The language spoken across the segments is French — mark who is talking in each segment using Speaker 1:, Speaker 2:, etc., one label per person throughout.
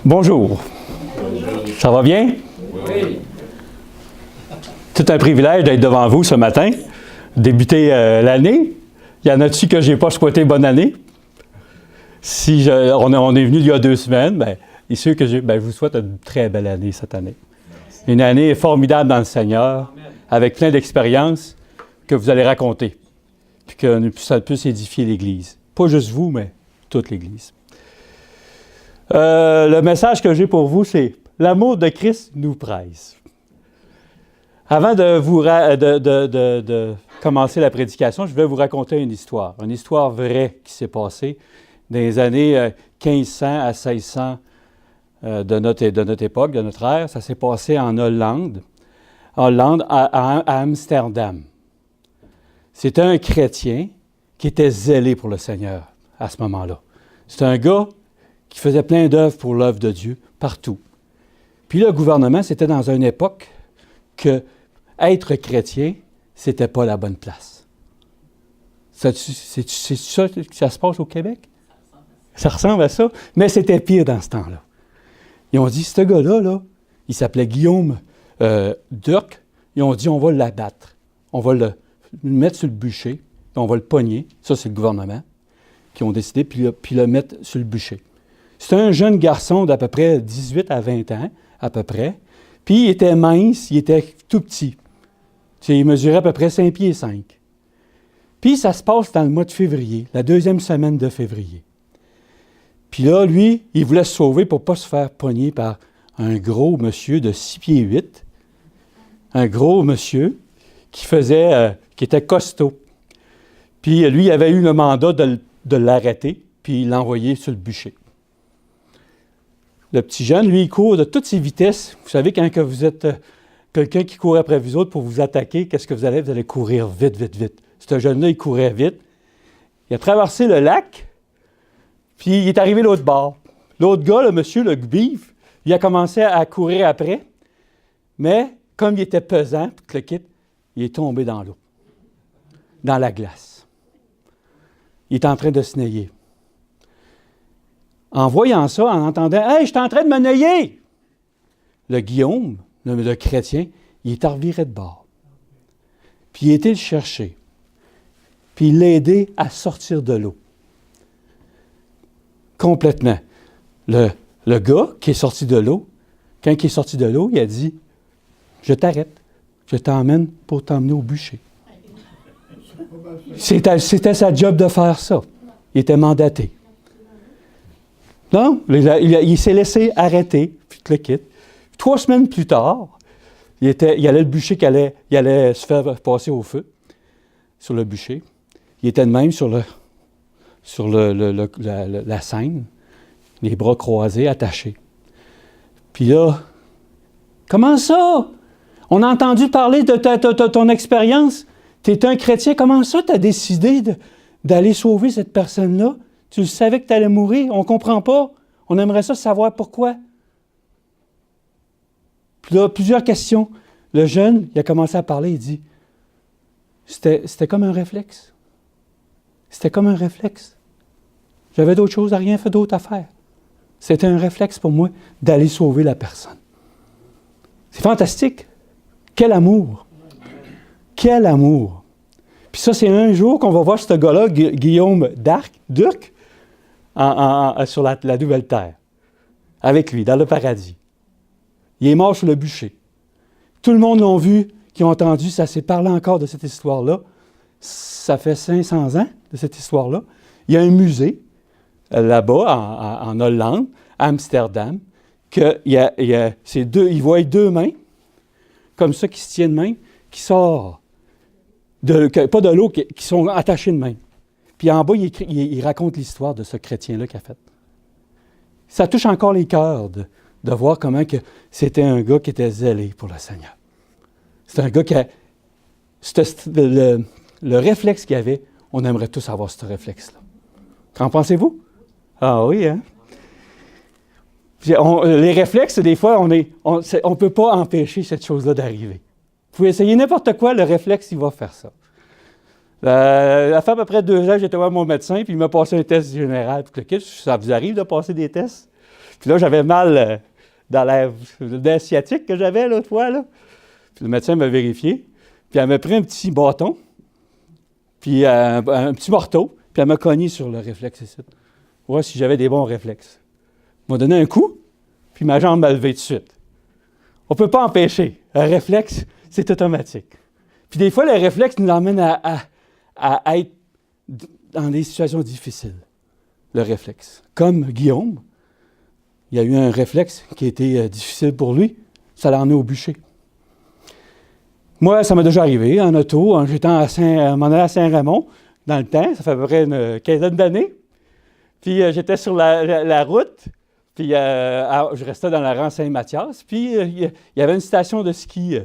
Speaker 1: Bonjour. Ça va bien?
Speaker 2: Oui.
Speaker 1: C'est un privilège d'être devant vous ce matin, débuter l'année. Il y en a-tu que je n'ai pas souhaité bonne année? On est venu il y a 2 semaines, et ceux que je vous souhaite une très belle année cette année. Une année formidable dans le Seigneur, avec plein d'expériences que vous allez raconter, puis que ça puisse édifier l'Église. Pas juste vous, mais toute l'Église. Le message que j'ai pour vous, c'est « L'amour de Christ nous presse ». Avant de commencer la prédication, je vais vous raconter une histoire vraie qui s'est passée dans les années 1500 à 1600 de notre époque, de notre ère. Ça s'est passé en Hollande, à Amsterdam. C'était un chrétien qui était zélé pour le Seigneur à ce moment-là. C'était un gars qui faisait plein d'œuvres pour l'œuvre de Dieu partout. Puis le gouvernement, c'était dans une époque que être chrétien, c'était pas la bonne place. C'est ça que ça se passe au Québec? Ça ressemble à ça, mais c'était pire dans ce temps-là. Ils ont dit, ce gars-là, il s'appelait Guillaume Durk, ils ont dit, on va l'abattre. On va le mettre sur le bûcher, puis on va le pogner. Ça, c'est le gouvernement qui ont décidé, puis le mettre sur le bûcher. C'était un jeune garçon d'à peu près 18 à 20 ans, à peu près. Puis il était mince, il était tout petit. Il mesurait à peu près 5 pieds 5. Puis ça se passe dans le mois de février, la 2e semaine de février. Puis là, lui, il voulait se sauver pour ne pas se faire pogner par un gros monsieur de 6 pieds 8. Un gros monsieur qui était costaud. Puis lui, il avait eu le mandat de l'arrêter, puis il l'envoyait sur le bûcher. Le petit jeune, lui, il court de toutes ses vitesses. Vous savez, quand vous êtes quelqu'un qui court après vous autres pour vous attaquer, qu'est-ce que vous allez? Vous allez courir vite, vite, vite. Ce jeune-là, il courait vite. Il a traversé le lac, puis il est arrivé l'autre bord. L'autre gars, le monsieur, le beef, il a commencé à courir après, mais comme il était pesant, tout le kit, il est tombé dans l'eau, dans la glace. Il est en train de se noyer. En voyant ça, en entendant « Hey, je suis en train de me noyer! » Le Guillaume, le chrétien, il est reviré de bord. Puis il a été le chercher. Puis il l'a aidé à sortir de l'eau. Complètement. Le gars qui est sorti de l'eau, quand il est sorti de l'eau, il a dit « Je t'arrête. Je t'emmène pour t'emmener au bûcher. » C'était sa job de faire ça. Il était mandaté. Non, il s'est laissé arrêter, puis le quitte. 3 semaines plus tard, il allait le bûcher il allait se faire passer au feu sur le bûcher. Il était de même sur la scène, les bras croisés, attachés. Puis là, comment ça? On a entendu parler de ton expérience. Tu es un chrétien. Comment ça, tu as décidé d'aller sauver cette personne-là? Tu savais que tu allais mourir. On ne comprend pas. On aimerait ça savoir pourquoi. Puis là, plusieurs questions. Le jeune, il a commencé à parler. Il dit, c'était comme un réflexe. C'était comme un réflexe. J'avais d'autres choses, rien fait d'autre à faire. C'était un réflexe pour moi d'aller sauver la personne. C'est fantastique. Quel amour! Quel amour! Puis ça, c'est un jour qu'on va voir ce gars-là, Guillaume Durk, sur la nouvelle terre, avec lui, dans le paradis. Il est mort sur le bûcher. Tout le monde l'a vu, qui ont entendu, ça s'est parlé encore de cette histoire-là. Ça fait 500 ans de cette histoire-là. Il y a un musée, là-bas, en Hollande, à Amsterdam, il voit 2 mains, comme ça, qui se tiennent de même, qui sortent, pas de l'eau, qui sont attachées de même. Puis en bas, il raconte l'histoire de ce chrétien-là qu'il a fait. Ça touche encore les cœurs de voir comment que c'était un gars qui était zélé pour le Seigneur. C'est un gars qui a... Le réflexe qu'il avait, on aimerait tous avoir ce réflexe-là. Qu'en pensez-vous? Ah oui, hein? Puis les réflexes, des fois, on ne peut pas empêcher cette chose-là d'arriver. Vous pouvez essayer n'importe quoi, le réflexe, il va faire ça. Ça fait à peu près 2 ans que j'étais voir mon médecin, puis il m'a passé un test général. Puis ça vous arrive de passer des tests? Puis là, j'avais mal dans la sciatique que j'avais l'autre fois. Là. Puis le médecin m'a vérifié. Puis elle m'a pris un petit bâton, puis un petit marteau, puis elle m'a cogné sur le réflexe ici. Voir si j'avais des bons réflexes. Elle m'a donné un coup, puis ma jambe m'a levé tout de suite. On ne peut pas empêcher. Un réflexe, c'est automatique. Puis des fois, le réflexe nous emmène à être dans des situations difficiles. Le réflexe. Comme Guillaume, il y a eu un réflexe qui a été difficile pour lui. Ça l'a emmené au bûcher. Moi, ça m'a déjà arrivé en auto. J'étais m'en allais à Saint-Raymond dans le temps. Ça fait à peu près une quinzaine d'années. Puis j'étais sur la route. Puis je restais dans la rang Saint-Mathias. Puis il y avait une station de ski.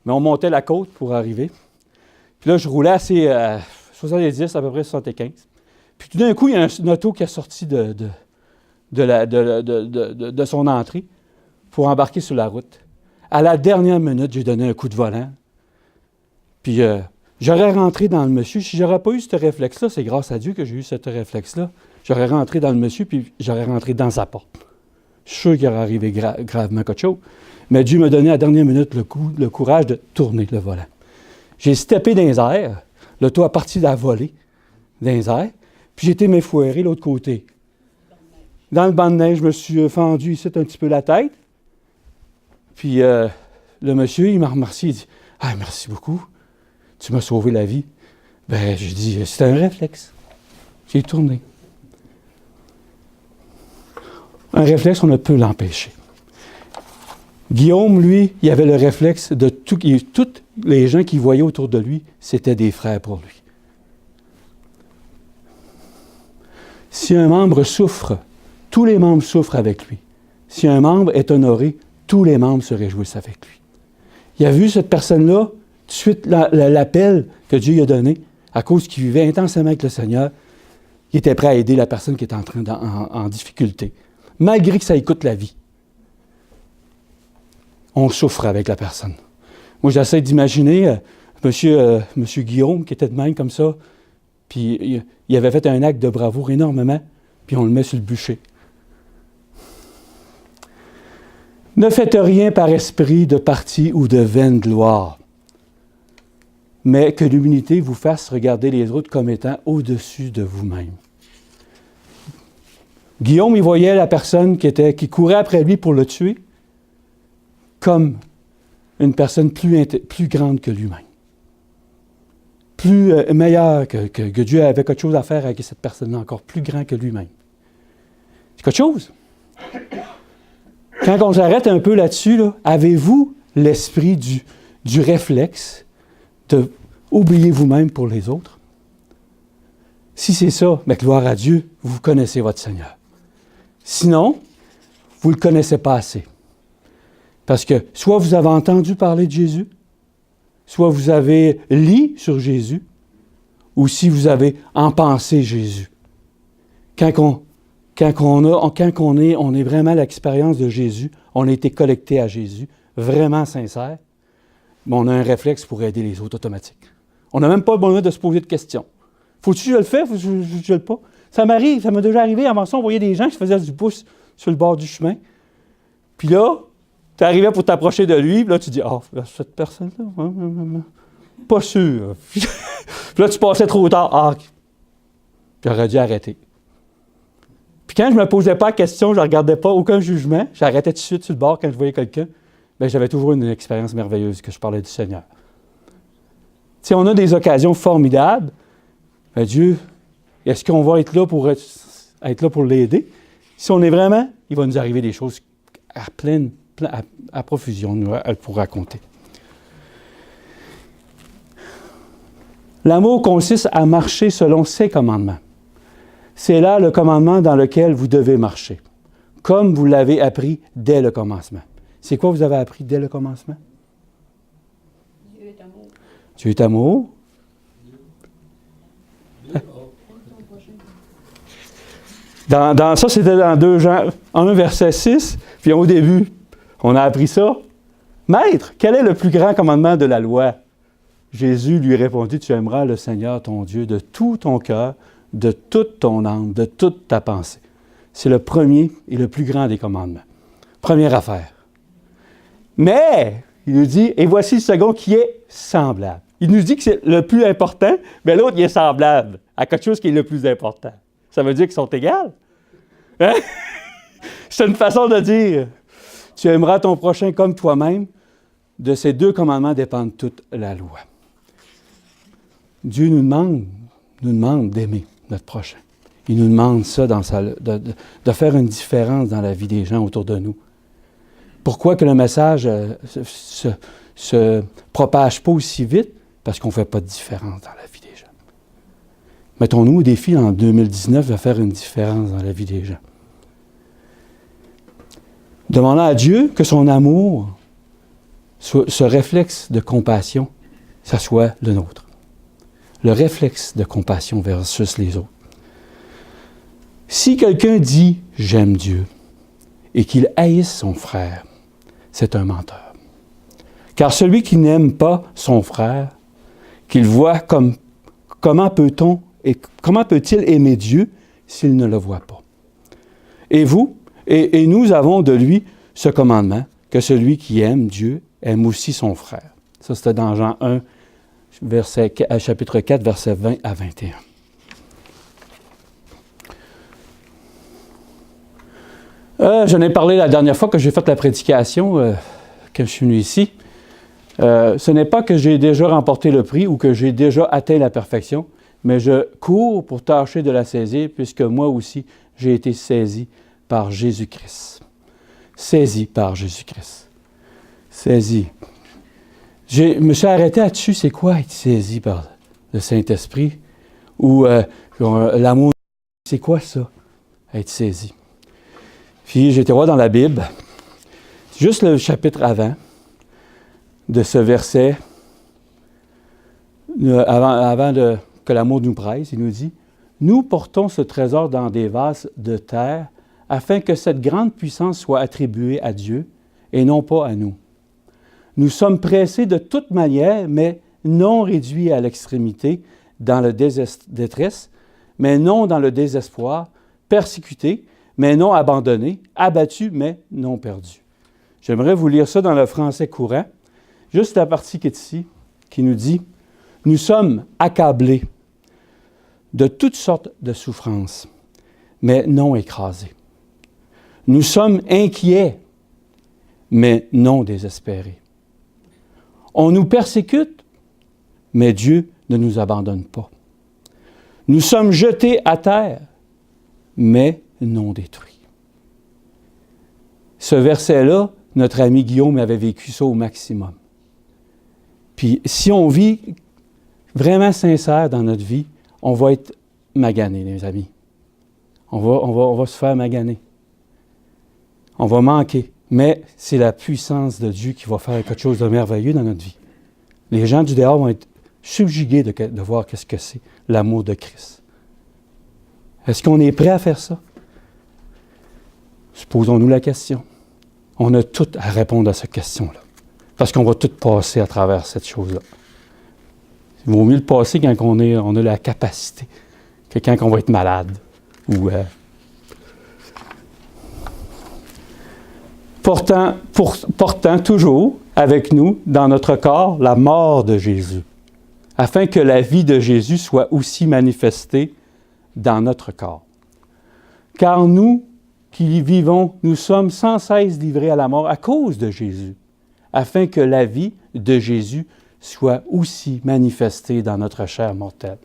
Speaker 1: Mais on montait la côte pour arriver. Puis là, je roulais assez 70, à peu près 75. Puis tout d'un coup, il y a une auto qui est sortie de son entrée pour embarquer sur la route. À la dernière minute, j'ai donné un coup de volant. Puis j'aurais rentré dans le monsieur. Si je n'aurais pas eu ce réflexe-là, c'est grâce à Dieu que j'ai eu ce réflexe-là. J'aurais rentré dans le monsieur, puis j'aurais rentré dans sa porte. Je suis sûr qu'il aurait arrivé gravement quelque chose. Mais Dieu m'a donné à la dernière minute le courage de tourner le volant. J'ai steppé dans les airs. L'auto a parti de la volée dans les airs. Puis j'ai été m'effouérer l'autre côté. Dans le banc de neige, je me suis fendu ici un petit peu la tête. Puis le monsieur, il m'a remercié. Il dit « Ah, merci beaucoup. Tu m'as sauvé la vie. » Ben, j'ai dit « C'est un réflexe. » J'ai tourné. Un réflexe, on ne peut l'empêcher. Guillaume, lui, il avait le réflexe de tous les gens qu'il voyait autour de lui, c'était des frères pour lui. Si un membre souffre, tous les membres souffrent avec lui. Si un membre est honoré, tous les membres se réjouissent avec lui. Il a vu cette personne-là, tout de suite, l'appel que Dieu lui a donné, à cause qu'il vivait intensément avec le Seigneur, il était prêt à aider la personne qui est en difficulté, malgré que ça lui coûte la vie. On souffre avec la personne. Moi, j'essaie d'imaginer monsieur Guillaume, qui était de même comme ça, puis il avait fait un acte de bravoure énormément, puis on le met sur le bûcher. Ne faites rien par esprit de parti ou de vaine gloire, mais que l'humilité vous fasse regarder les autres comme étant au-dessus de vous-même. Guillaume, il voyait la personne qui courait après lui pour le tuer comme une personne plus grande que lui-même. Plus meilleure, que Dieu avait quelque chose à faire avec cette personne-là, encore plus grand que lui-même. C'est quelque chose. Quand on s'arrête un peu là-dessus, là, avez-vous l'esprit du réflexe de oublier vous-même pour les autres? Si c'est ça, bien, gloire à Dieu, vous connaissez votre Seigneur. Sinon, vous ne le connaissez pas assez. Parce que soit vous avez entendu parler de Jésus, soit vous avez lu sur Jésus, ou si vous avez en pensé Jésus. Quand on est vraiment à l'expérience de Jésus, on a été connecté à Jésus, vraiment sincère, mais on a un réflexe pour aider les autres automatique. On n'a même pas besoin de se poser de questions. Faut-tu que je le fasse ou je le pas? Ça m'arrive, ça m'est déjà arrivé. Avant ça, on voyait des gens qui faisaient du pouce sur le bord du chemin. Puis là, tu arrivais pour t'approcher de lui, puis là, tu dis « Ah, cette personne-là, pas sûr. » Puis là, tu passais trop tard. « Ah, j'aurais dû arrêter. » Puis quand je ne me posais pas la question, je ne regardais pas aucun jugement, j'arrêtais tout de suite sur le bord quand je voyais quelqu'un, bien, j'avais toujours une expérience merveilleuse que je parlais du Seigneur. Si on a des occasions formidables, bien, Dieu, est-ce qu'on va être là pour l'aider? Si on est vraiment, il va nous arriver des choses à profusion pour raconter. L'amour consiste à marcher selon ses commandements. C'est là le commandement dans lequel vous devez marcher, comme vous l'avez appris dès le commencement. C'est quoi vous avez appris dès le commencement?
Speaker 2: Dieu est amour.
Speaker 1: Dieu est amour. Dans ça, c'était dans 2 Jean 1, verset 6. Puis au début, on a appris ça. Maître, quel est le plus grand commandement de la loi? Jésus lui répondit, tu aimeras le Seigneur ton Dieu de tout ton cœur, de toute ton âme, de toute ta pensée. c'est le premier et le plus grand des commandements. Première affaire. Mais, il nous dit, et voici le second qui est semblable. Il nous dit que c'est le plus important, mais l'autre, il est semblable à quelque chose qui est le plus important. Ça veut dire qu'ils sont égaux. Hein? C'est une façon de dire, tu aimeras ton prochain comme toi-même. De ces deux commandements dépendent toute la loi. Dieu nous demande d'aimer notre prochain. Il nous demande ça de faire une différence dans la vie des gens autour de nous. Pourquoi que le message se propage pas aussi vite? Parce qu'on ne fait pas de différence dans la vie des gens. Mettons-nous au défi en 2019 de faire une différence dans la vie des gens. Demandons à Dieu que son amour, ce réflexe de compassion, ça soit le nôtre. Le réflexe de compassion versus les autres. Si quelqu'un dit « j'aime Dieu » et qu'il haïsse son frère, c'est un menteur. Car celui qui n'aime pas son frère, qu'il voit comment peut-il aimer Dieu s'il ne le voit pas? Et vous, et nous avons de lui ce commandement, que celui qui aime Dieu aime aussi son frère. Ça, c'était dans Jean 1, chapitre 4, versets 20 à 21. J'en ai parlé la dernière fois que j'ai fait la prédication, quand je suis venu ici. Ce n'est pas que j'ai déjà remporté le prix ou que j'ai déjà atteint la perfection, mais je cours pour tâcher de la saisir, puisque moi aussi, j'ai été saisi par Jésus-Christ. Saisi par Jésus-Christ. Saisi. Je me suis arrêté là-dessus, c'est quoi être saisi par le Saint-Esprit? Ou l'amour, c'est quoi ça, être saisi? Puis j'étais voir dans la Bible, juste le chapitre avant de ce verset, avant que l'amour nous presse, il nous dit « Nous portons ce trésor dans des vases de terre, afin que cette grande puissance soit attribuée à Dieu et non pas à nous. Nous sommes pressés de toute manière, mais non réduits à l'extrémité, dans la détresse, mais non dans le désespoir, persécutés, mais non abandonnés, abattus, mais non perdus. » J'aimerais vous lire ça dans le français courant, juste la partie qui est ici, qui nous dit « Nous sommes accablés de toutes sortes de souffrances, mais non écrasés. Nous sommes inquiets, mais non désespérés. On nous persécute, mais Dieu ne nous abandonne pas. Nous sommes jetés à terre, mais non détruits. » Ce verset-là, notre ami Guillaume avait vécu ça au maximum. Puis si on vit vraiment sincère dans notre vie, on va être magané, les amis. On va se faire maganer. On va manquer. Mais c'est la puissance de Dieu qui va faire quelque chose de merveilleux dans notre vie. Les gens du dehors vont être subjugués de voir qu'est-ce que c'est l'amour de Christ. Est-ce qu'on est prêt à faire ça? Posons-nous la question. On a tout à répondre à cette question-là. Parce qu'on va tout passer à travers cette chose-là. Il vaut mieux le passer quand on a la capacité que quand on va être malade. Ou portant toujours avec nous dans notre corps la mort de Jésus, afin que la vie de Jésus soit aussi manifestée dans notre corps. Car nous qui vivons, nous sommes sans cesse livrés à la mort à cause de Jésus, afin que la vie de Jésus soit aussi manifestée dans notre chair mortelle.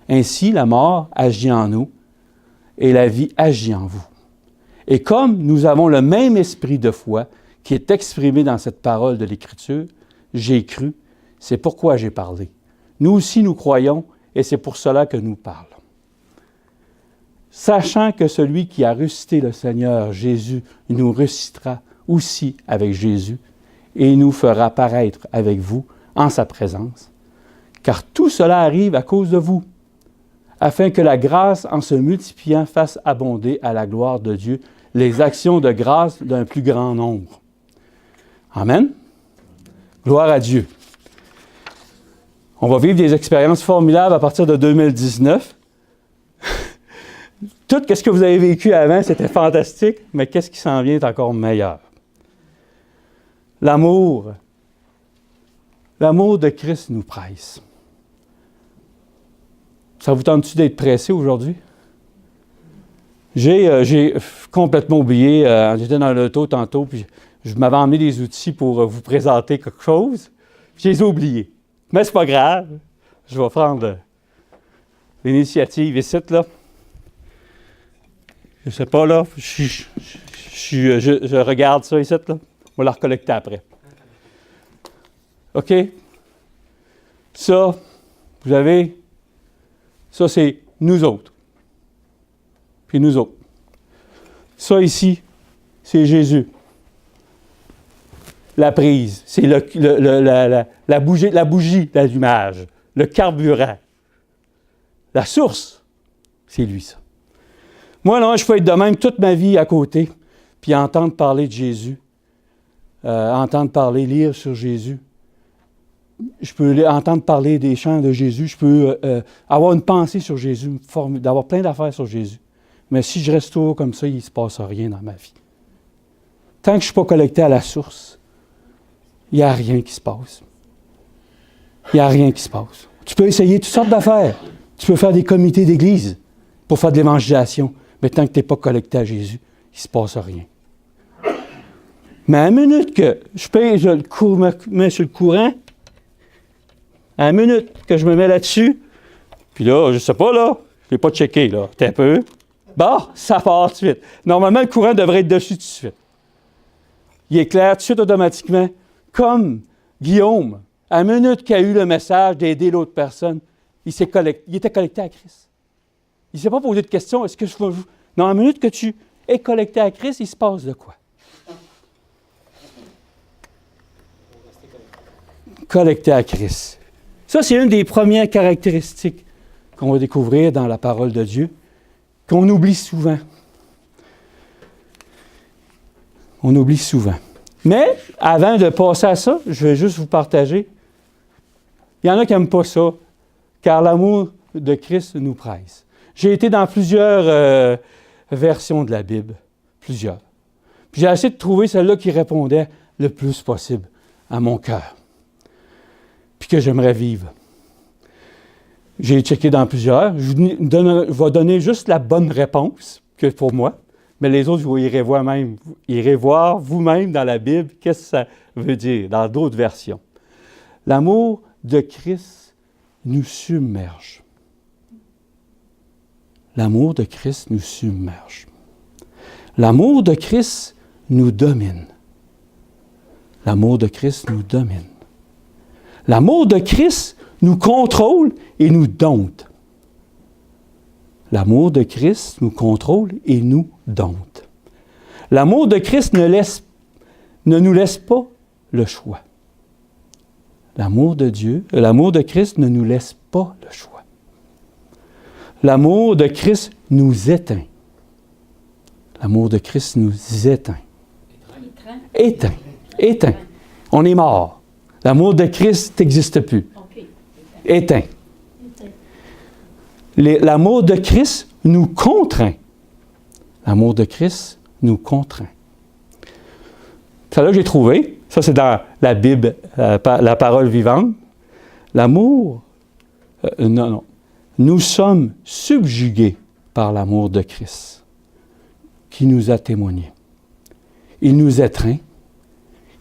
Speaker 1: Ainsi, la mort agit en nous et la vie agit en vous. Et comme nous avons le même esprit de foi qui est exprimé dans cette parole de l'Écriture, j'ai cru, c'est pourquoi j'ai parlé. Nous aussi, nous croyons et c'est pour cela que nous parlons. Sachant que celui qui a ressuscité le Seigneur Jésus nous ressuscitera aussi avec Jésus et nous fera paraître avec vous en sa présence. Car tout cela arrive à cause de vous, afin que la grâce, en se multipliant, fasse abonder à la gloire de Dieu les actions de grâce d'un plus grand nombre. Amen. Gloire à Dieu. On va vivre des expériences formidables à partir de 2019. Tout ce que vous avez vécu avant, c'était fantastique, mais qu'est-ce qui s'en vient est encore meilleur? L'amour. L'amour de Christ nous presse. Ça vous tente-tu d'être pressé aujourd'hui? J'ai complètement oublié, j'étais dans l'auto tantôt, puis je m'avais emmené des outils pour vous présenter quelque chose, puis je les ai oubliés. Mais c'est pas grave, je vais prendre l'initiative ici, là. Je sais pas, là, je regarde ça ici, là. On va la recollecter après. OK? Ça, vous avez, ça c'est nous autres. Puis nous autres. Ça ici, c'est Jésus. La prise, c'est la bougie d'allumage, le carburant. La source, c'est lui, ça. Moi, non, je peux être de même toute ma vie à côté, puis entendre parler de Jésus, entendre parler, lire sur Jésus. Je peux entendre parler des chants de Jésus, je peux avoir une pensée sur Jésus, d'avoir plein d'affaires sur Jésus. Mais si je reste toujours comme ça, il ne se passe rien dans ma vie. Tant que je ne suis pas connecté à la source, il n'y a rien qui se passe. Il n'y a rien qui se passe. Tu peux essayer toutes sortes d'affaires. Tu peux faire des comités d'église pour faire de l'évangélisation. Mais tant que tu n'es pas connecté à Jésus, il ne se passe rien. Mais à la minute que je mets sur le courant, à la minute que je me mets là-dessus, puis là, je ne sais pas, là, je ne l'ai pas checké, là, t'es un peu. Bon, ça part tout de suite. Normalement, le courant devrait être dessus tout de suite. Il éclaire tout de suite automatiquement. Comme Guillaume, à la minute qu'il a eu le message d'aider l'autre personne, il était connecté à Christ. Il ne s'est pas posé de questions. Est-ce que je veux... Non, à la minute que tu es connecté à Christ, il se passe de quoi? Connecté à Christ. Ça, c'est une des premières caractéristiques qu'on va découvrir dans la parole de Dieu, qu'on oublie souvent. On oublie souvent. Mais, avant de passer à ça, je vais juste vous partager. Il y en a qui n'aiment pas ça, car l'amour de Christ nous presse. J'ai été dans plusieurs versions de la Bible. Plusieurs. Puis j'ai essayé de trouver celle-là qui répondait le plus possible à mon cœur. Puis que j'aimerais vivre. J'ai checké dans plusieurs. Je vais donner juste la bonne réponse que pour moi. Mais les autres, vous irez voir vous-même dans la Bible qu'est-ce que ça veut dire dans d'autres versions. L'amour de Christ nous submerge. L'amour de Christ nous submerge. L'amour de Christ nous domine. L'amour de Christ nous domine. L'amour de Christ nous contrôle et nous dompte. L'amour de Christ nous contrôle et nous dompte. L'amour de Christ ne nous laisse pas le choix. L'amour de Christ ne nous laisse pas le choix. L'amour de Christ nous éteint. L'amour de Christ nous éteint. Éteint. On est mort. L'amour de Christ n'existe plus. Éteint. L'amour de Christ nous contraint. L'amour de Christ nous contraint. Ça là, j'ai trouvé. Ça, c'est dans la Bible, la parole vivante. L'amour, nous sommes subjugués par l'amour de Christ qui nous a témoigné. Il nous étreint,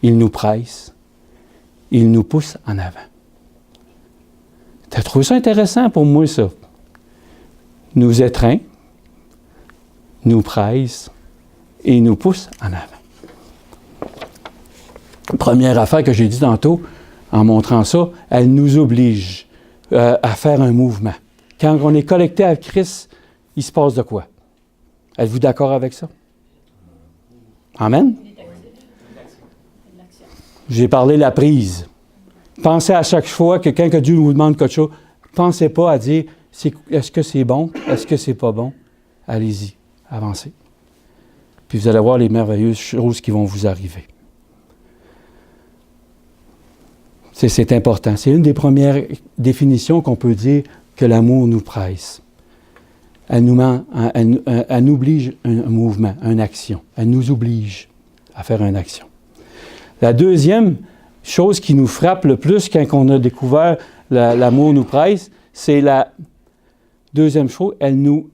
Speaker 1: il nous presse, il nous pousse en avant. Tu as trouvé ça intéressant pour moi, ça? Nous étreint, nous presse et nous pousse en avant. Première affaire que j'ai dit tantôt, en montrant ça, elle nous oblige à faire un mouvement. Quand on est connecté à Christ, il se passe de quoi? Êtes-vous d'accord avec ça? Amen? J'ai parlé de la prise. Pensez à chaque fois que quand Dieu vous demande quelque chose, pensez pas à dire est-ce que c'est bon? Est-ce que c'est pas bon? Allez-y, avancez. Puis vous allez voir les merveilleuses choses qui vont vous arriver. C'est important. C'est une des premières définitions qu'on peut dire que l'amour nous presse. elle nous oblige un mouvement, une action. Elle nous oblige à faire une action. La deuxième chose qui nous frappe le plus quand on a découvert l'amour nous presse, c'est la deuxième chose, elle nous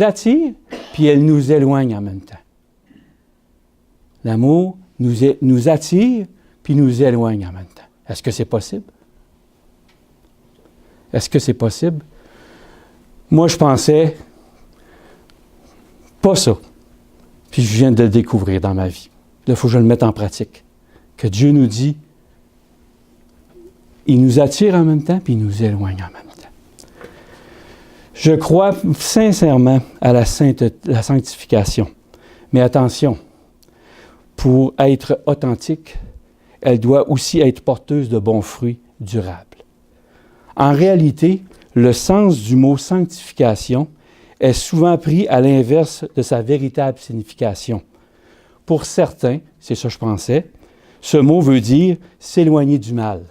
Speaker 1: attire, puis elle nous éloigne en même temps. L'amour nous attire, puis nous éloigne en même temps. Est-ce que c'est possible? Est-ce que c'est possible? Moi, je pensais pas ça. Puis je viens de le découvrir dans ma vie. Là, il faut que je le mette en pratique. Que Dieu nous dit, il nous attire en même temps, puis il nous éloigne en même temps. Je crois sincèrement à la sanctification. Mais attention, pour être authentique, elle doit aussi être porteuse de bons fruits durables. En réalité, le sens du mot sanctification est souvent pris à l'inverse de sa véritable signification. Pour certains, c'est ça que je pensais, ce mot veut dire s'éloigner du mal.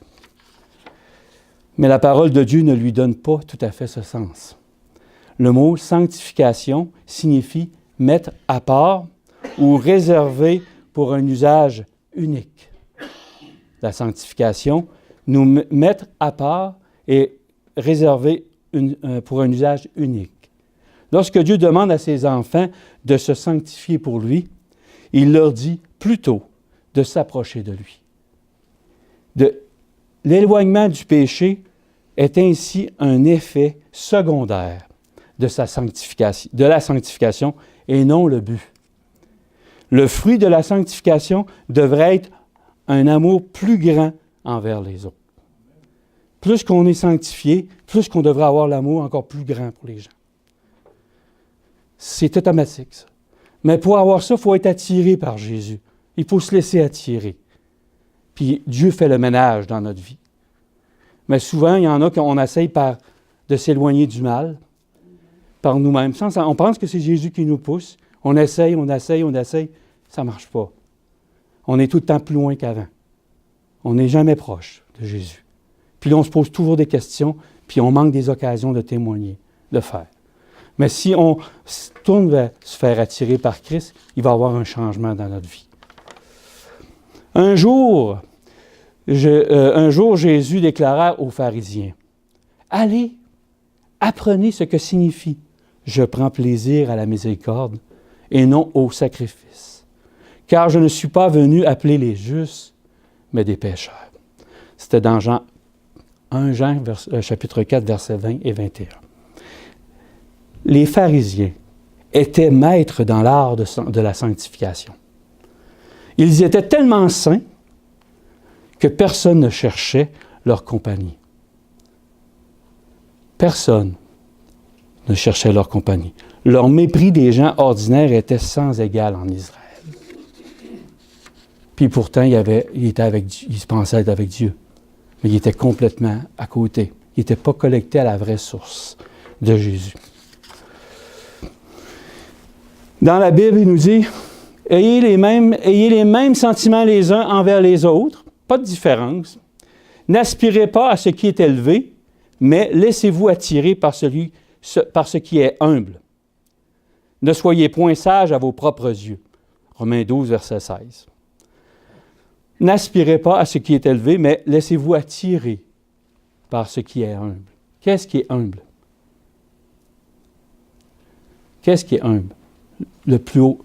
Speaker 1: Mais la parole de Dieu ne lui donne pas tout à fait ce sens. Le mot sanctification signifie mettre à part ou réserver pour un usage unique. La sanctification, nous mettre à part et réserver pour un usage unique. Lorsque Dieu demande à ses enfants de se sanctifier pour lui, il leur dit plutôt de s'approcher de lui. L'éloignement du péché est ainsi un effet secondaire de la sanctification et non le but. Le fruit de la sanctification devrait être un amour plus grand envers les autres. Plus qu'on est sanctifié, plus qu'on devrait avoir l'amour encore plus grand pour les gens. C'est automatique, ça. Mais pour avoir ça, il faut être attiré par Jésus. Il faut se laisser attirer. Puis Dieu fait le ménage dans notre vie. Mais souvent, il y en a qu'on essaye de s'éloigner du mal par nous-mêmes. On pense que c'est Jésus qui nous pousse. On essaye, ça ne marche pas. On est tout le temps plus loin qu'avant. On n'est jamais proche de Jésus. Puis là, on se pose toujours des questions, puis on manque des occasions de témoigner, de faire. Mais si on se tourne vers se faire attirer par Christ, il va y avoir un changement dans notre vie. Un jour, Jésus déclara aux pharisiens, « Allez, apprenez ce que signifie « Je prends plaisir à la miséricorde et non au sacrifice, car je ne suis pas venu appeler les justes, mais des pécheurs. » C'était dans Jean 1 Jean, chapitre 4, versets 20 et 21. Les pharisiens étaient maîtres dans l'art de la sanctification. Ils étaient tellement saints que personne ne cherchait leur compagnie. Personne ne cherchait leur compagnie. Leur mépris des gens ordinaires était sans égal en Israël. Puis pourtant, il se pensait être avec Dieu. Mais il était complètement à côté. Il n'était pas connecté à la vraie source de Jésus. Dans la Bible, il nous dit, ayez les mêmes sentiments les uns envers les autres, pas de différence. N'aspirez pas à ce qui est élevé, mais laissez-vous attirer par ce qui est humble. Ne soyez point sages à vos propres yeux. Romains 12, verset 16. N'aspirez pas à ce qui est élevé, mais laissez-vous attirer par ce qui est humble. Qu'est-ce qui est humble? Qu'est-ce qui est humble? Le plus haut.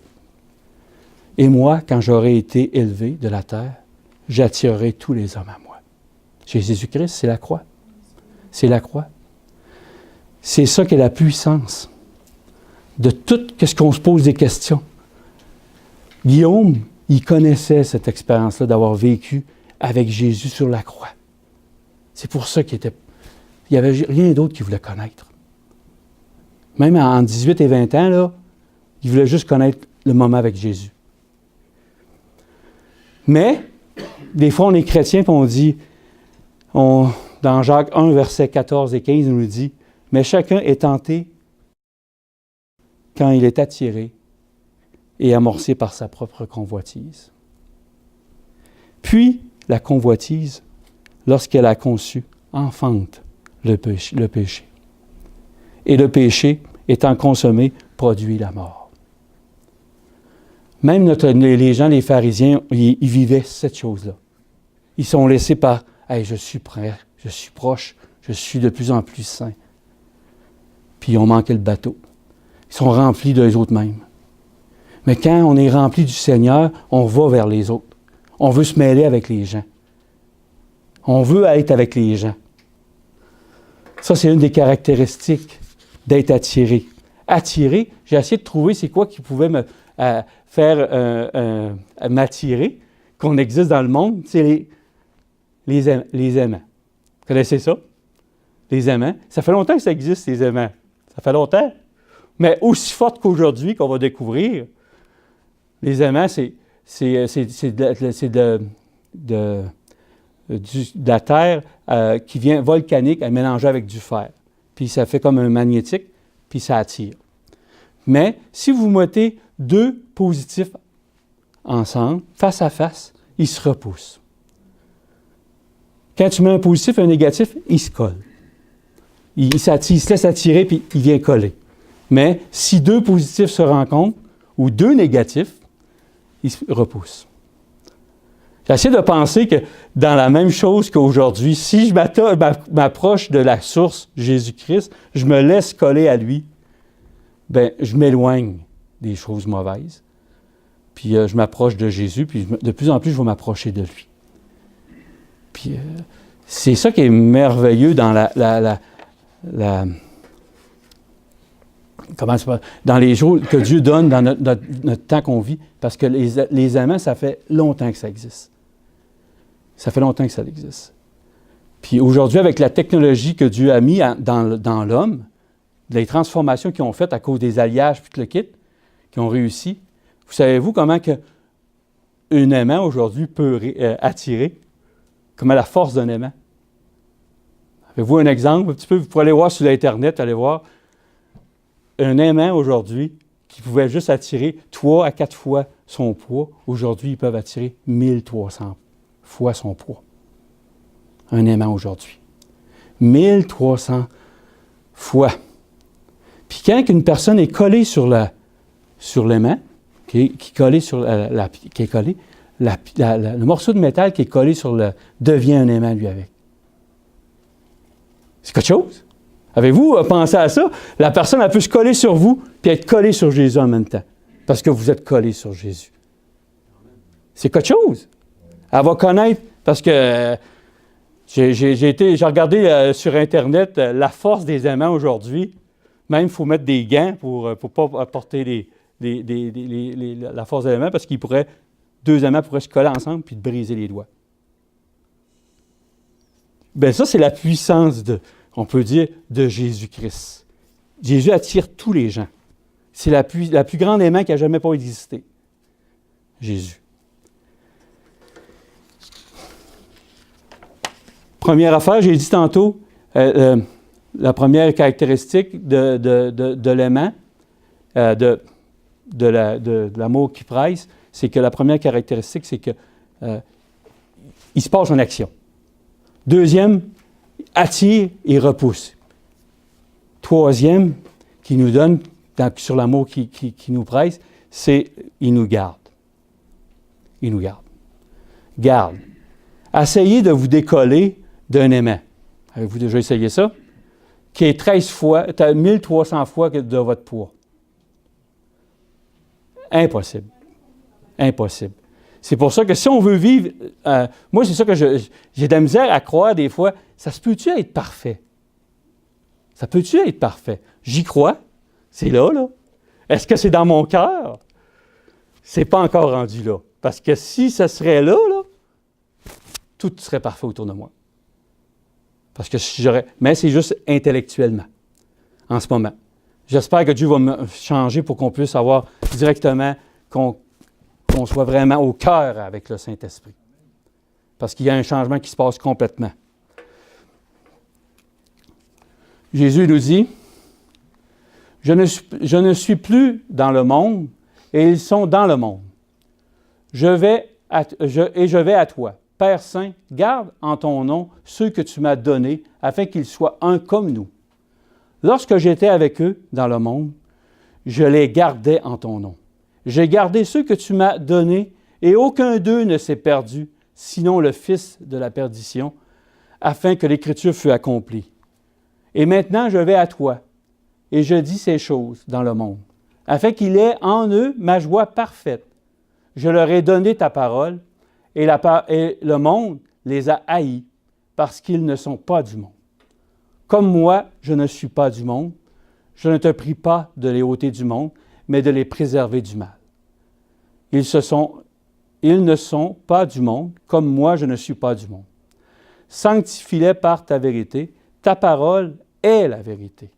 Speaker 1: Et moi, quand j'aurai été élevé de la terre, j'attirerai tous les hommes à moi. Chez Jésus-Christ, c'est la croix. C'est la croix. C'est ça qui est la puissance de tout ce qu'on se pose des questions. Guillaume, il connaissait cette expérience-là d'avoir vécu avec Jésus sur la croix. C'est pour ça qu'il n'y avait rien d'autre qu'il voulait connaître. Même en 18 et 20 ans, là, il voulait juste connaître le moment avec Jésus. Mais, des fois, on est chrétien et on dit, dans Jacques 1, versets 14 et 15, il nous dit, « Mais chacun est tenté quand il est attiré et amorcé par sa propre convoitise. Puis, la convoitise, lorsqu'elle a conçu, enfante le péché. Et le péché, étant consommé, produit la mort. Même les gens, les pharisiens, ils vivaient cette chose-là. Ils sont laissés par « Hey, je suis prêt, je suis proche, je suis de plus en plus saint. » Puis ils ont manqué le bateau. Ils sont remplis d'eux autres mêmes. Mais quand on est rempli du Seigneur, on va vers les autres. On veut se mêler avec les gens. On veut être avec les gens. Ça, c'est une des caractéristiques d'être attiré. Attiré, j'ai essayé de trouver c'est quoi qui pouvait me faire m'attirer, qu'on existe dans le monde, c'est les aimants. Vous connaissez ça? Les aimants. Ça fait longtemps que ça existe, les aimants. Ça fait longtemps. Mais aussi forte qu'aujourd'hui, qu'on va découvrir, les aimants, c'est de la terre qui vient volcanique à mélanger avec du fer. Puis ça fait comme un magnétique, puis ça attire. Mais si vous mettez deux positifs ensemble, face à face, ils se repoussent. Quand tu mets un positif et un négatif, ils se collent. Il se laisse attirer, puis il vient coller. Mais si deux positifs se rencontrent, ou deux négatifs, ils se repoussent. J'essaie de penser que dans la même chose qu'aujourd'hui, si je m'approche de la source Jésus-Christ, je me laisse coller à lui, bien, je m'éloigne des choses mauvaises. Puis je m'approche de Jésus, puis de plus en plus, je vais m'approcher de lui. Puis c'est ça qui est merveilleux dans dans les jours que Dieu donne dans notre temps qu'on vit, parce que les amants, ça fait longtemps que ça existe. Ça fait longtemps que ça existe. Puis aujourd'hui, avec la technologie que Dieu a mis dans l'homme, les transformations qu'ils ont faites à cause des alliages puis tout le kit, qui ont réussi, vous savez-vous comment un aimant aujourd'hui peut attirer? Comment la force d'un aimant? Avez-vous un exemple? Un petit peu, vous pouvez aller voir sur l'Internet, allez voir. Un aimant aujourd'hui, qui pouvait juste attirer 3 à 4 fois son poids, aujourd'hui, ils peuvent attirer 1300 fois son poids. Un aimant aujourd'hui. 1300 fois. Puis quand une personne est collée sur l'aimant, qui est collé sur le morceau de métal qui est collé sur devient un aimant lui avec. C'est quelque chose. Avez-vous pensé à ça? La personne, elle peut se coller sur vous puis être collée sur Jésus en même temps. Parce que vous êtes collé sur Jésus. C'est quelque chose. Elle va connaître, parce que j'ai regardé sur Internet la force des aimants aujourd'hui. Même, il faut mettre des gants pour ne pas porter la force des aimants, parce qu'ils deux aimants pourraient se coller ensemble puis briser les doigts. Bien, ça, c'est la puissance on peut dire, de Jésus-Christ. Jésus attire tous les gens. C'est la plus grande aimant qui n'a jamais pas existé. Jésus. Première affaire, j'ai dit tantôt, la première caractéristique de l'aimant, de l'amour qui presse, c'est que la première caractéristique, c'est que il se passe en action. Deuxième, attire et repousse. Troisième, qui nous donne, sur l'amour qui nous presse, c'est il nous garde. Il nous garde. Garde. Essayez de vous décoller d'un aimant. Avez-vous déjà essayé ça? Qui est 1300 fois de votre poids. Impossible. Impossible. C'est pour ça que si on veut vivre... moi, c'est ça que j'ai de la misère à croire des fois. Ça se peut-tu être parfait? Ça peut-tu être parfait? J'y crois. C'est là. Est-ce que c'est dans mon cœur? C'est pas encore rendu là. Parce que si ça serait là, tout serait parfait autour de moi. Parce que mais c'est juste intellectuellement, en ce moment. J'espère que Dieu va me changer pour qu'on puisse avoir directement, qu'on soit vraiment au cœur avec le Saint-Esprit. Parce qu'il y a un changement qui se passe complètement. Jésus nous dit, « Je ne suis plus dans le monde, et ils sont dans le monde. Je vais à toi. Père Saint, garde en ton nom ceux que tu m'as donnés, afin qu'ils soient un comme nous. Lorsque j'étais avec eux dans le monde, je les gardais en ton nom. J'ai gardé ceux que tu m'as donnés, et aucun d'eux ne s'est perdu, sinon le fils de la perdition, afin que l'Écriture fût accomplie. Et maintenant, je vais à toi, et je dis ces choses dans le monde, afin qu'il ait en eux ma joie parfaite. Je leur ai donné ta parole, et le monde les a haïs, parce qu'ils ne sont pas du monde. Comme moi, je ne suis pas du monde, je ne te prie pas de les ôter du monde, mais de les préserver du mal. Ils ne sont pas du monde, comme moi, je ne suis pas du monde. Sanctifie-les par ta vérité, ta parole est la vérité.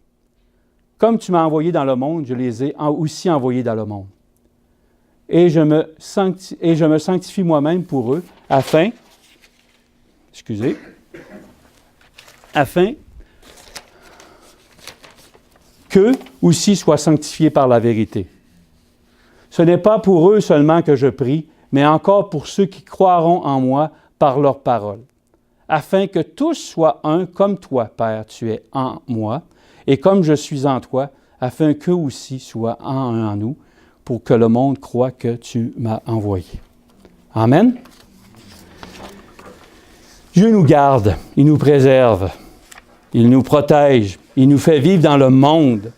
Speaker 1: Comme tu m'as envoyé dans le monde, je les ai aussi envoyés dans le monde. Et je me sanctifie moi-même pour eux, afin qu'eux aussi soient sanctifiés par la vérité. Ce n'est pas pour eux seulement que je prie, mais encore pour ceux qui croiront en moi par leur parole, afin que tous soient un comme toi, Père, tu es en moi, et comme je suis en toi, afin qu'eux aussi soient un en nous, pour que le monde croie que tu m'as envoyé. Amen. Dieu nous garde, il nous préserve, il nous protège, il nous fait vivre dans le monde,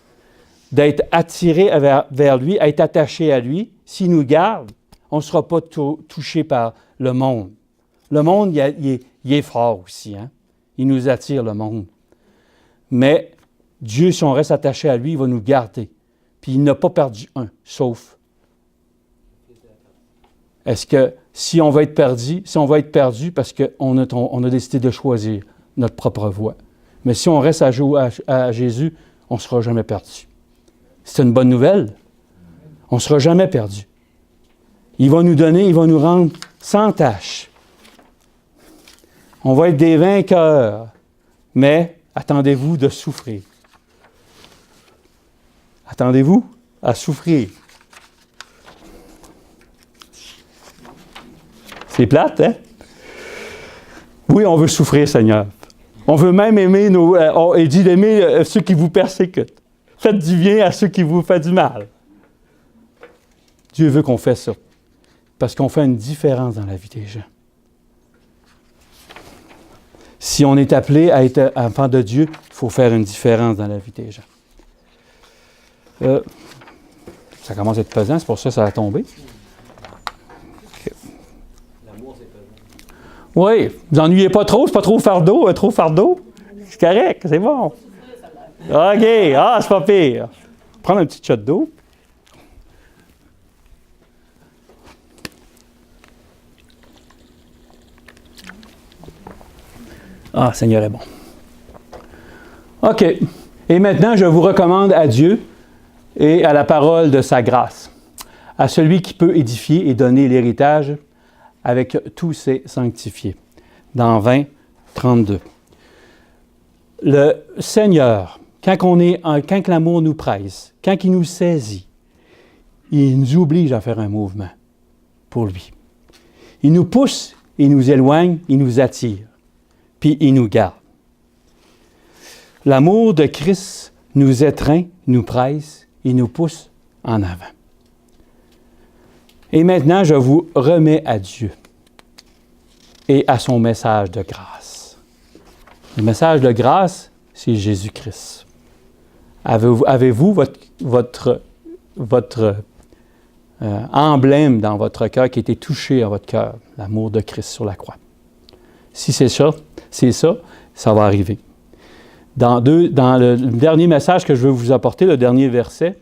Speaker 1: d'être attiré vers lui, être attaché à lui. S'il nous garde, on ne sera pas touché par le monde. Le monde, il est fort aussi. Hein? Il nous attire, le monde. Mais Dieu, si on reste attaché à lui, il va nous garder. Puis il n'a pas perdu un, sauf. Est-ce que si on va être perdu parce qu'on a décidé de choisir notre propre voie. Mais si on reste à Jésus, on ne sera jamais perdu. C'est une bonne nouvelle. On ne sera jamais perdu. Il va nous rendre sans tâche. On va être des vainqueurs, mais attendez-vous de souffrir. Attendez-vous à souffrir. C'est plate, hein? Oui, on veut souffrir, Seigneur. On veut même aimer il dit d'aimer ceux qui vous persécutent. Faites du bien à ceux qui vous font du mal. Dieu veut qu'on fasse ça. Parce qu'on fait une différence dans la vie des gens. Si on est appelé à être enfant de Dieu, il faut faire une différence dans la vie des gens. Ça commence à être pesant, c'est pour ça que ça a tombé. Okay. L'amour, c'est pesant. Oui, vous ennuyez pas trop, c'est pas trop fardeau, C'est correct, c'est bon. OK, c'est pas pire. Prendre un petit shot d'eau. Seigneur est bon. OK. Et maintenant, je vous recommande à Dieu et à la parole de sa grâce, à celui qui peut édifier et donner l'héritage avec tous ses sanctifiés. Dans 20, 32. Le Seigneur, quand l'amour nous presse, quand il nous saisit, il nous oblige à faire un mouvement pour lui. Il nous pousse, il nous éloigne, il nous attire, puis il nous garde. L'amour de Christ nous étreint, nous presse, il nous pousse en avant. Et maintenant, je vous remets à Dieu et à son message de grâce. Le message de grâce, c'est Jésus-Christ. Avez-vous votre emblème dans votre cœur qui a été touché à votre cœur, l'amour de Christ sur la croix? Si c'est ça, ça va arriver. Dans le dernier message que je veux vous apporter, le dernier verset,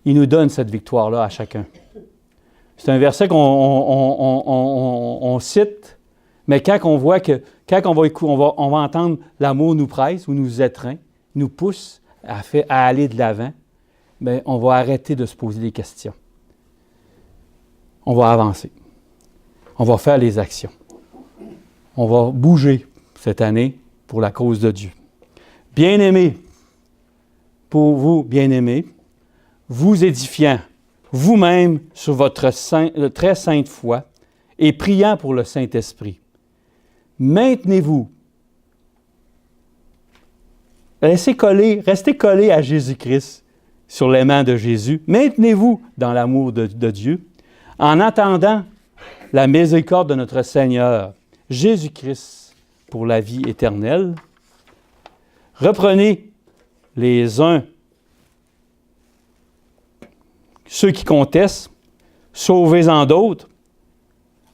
Speaker 1: il nous donne cette victoire-là à chacun. C'est un verset qu'on cite, mais quand on va entendre l'amour nous presse ou nous étreint, nous pousse à aller de l'avant, bien, on va arrêter de se poser des questions. On va avancer. On va faire les actions. On va bouger cette année pour la cause de Dieu. Bien-aimés, pour vous, bien-aimés, vous édifiant vous-même sur votre très sainte foi et priant pour le Saint-Esprit. Maintenez-vous restez collés à Jésus-Christ, sur l'aimant de Jésus. Maintenez-vous dans l'amour de Dieu, en attendant la miséricorde de notre Seigneur, Jésus-Christ, pour la vie éternelle. Reprenez les uns ceux qui contestent, sauvez-en d'autres,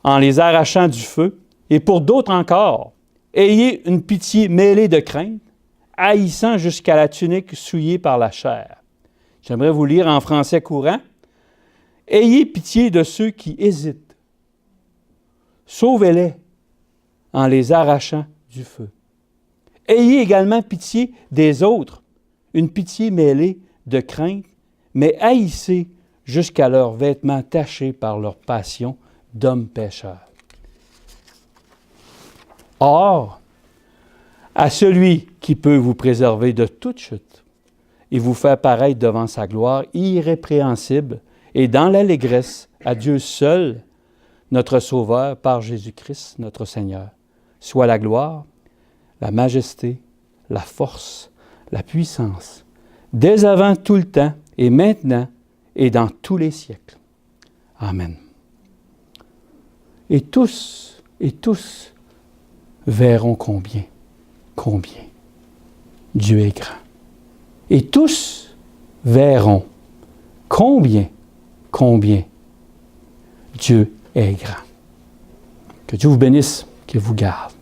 Speaker 1: en les arrachant du feu, et pour d'autres encore, ayez une pitié mêlée de crainte, haïssant jusqu'à la tunique souillée par la chair. J'aimerais vous lire en français courant. Ayez pitié de ceux qui hésitent. Sauvez-les en les arrachant du feu. Ayez également pitié des autres, une pitié mêlée de crainte, mais haïssez jusqu'à leurs vêtements tachés par leur passion d'hommes pécheurs. Or, à celui qui peut vous préserver de toute chute et vous faire paraître devant sa gloire irrépréhensible et dans l'allégresse à Dieu seul, notre Sauveur, par Jésus-Christ, notre Seigneur, soit la gloire, la majesté, la force, la puissance, dès avant tout le temps et maintenant et dans tous les siècles. Amen. Et tous verront combien Dieu est grand. Et tous verront combien Dieu est grand. Que Dieu vous bénisse, qu'il vous garde.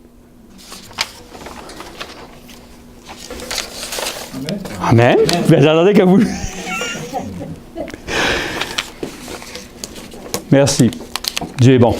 Speaker 1: Amen. Bien, j'attendais que vous... Merci. Dieu est bon.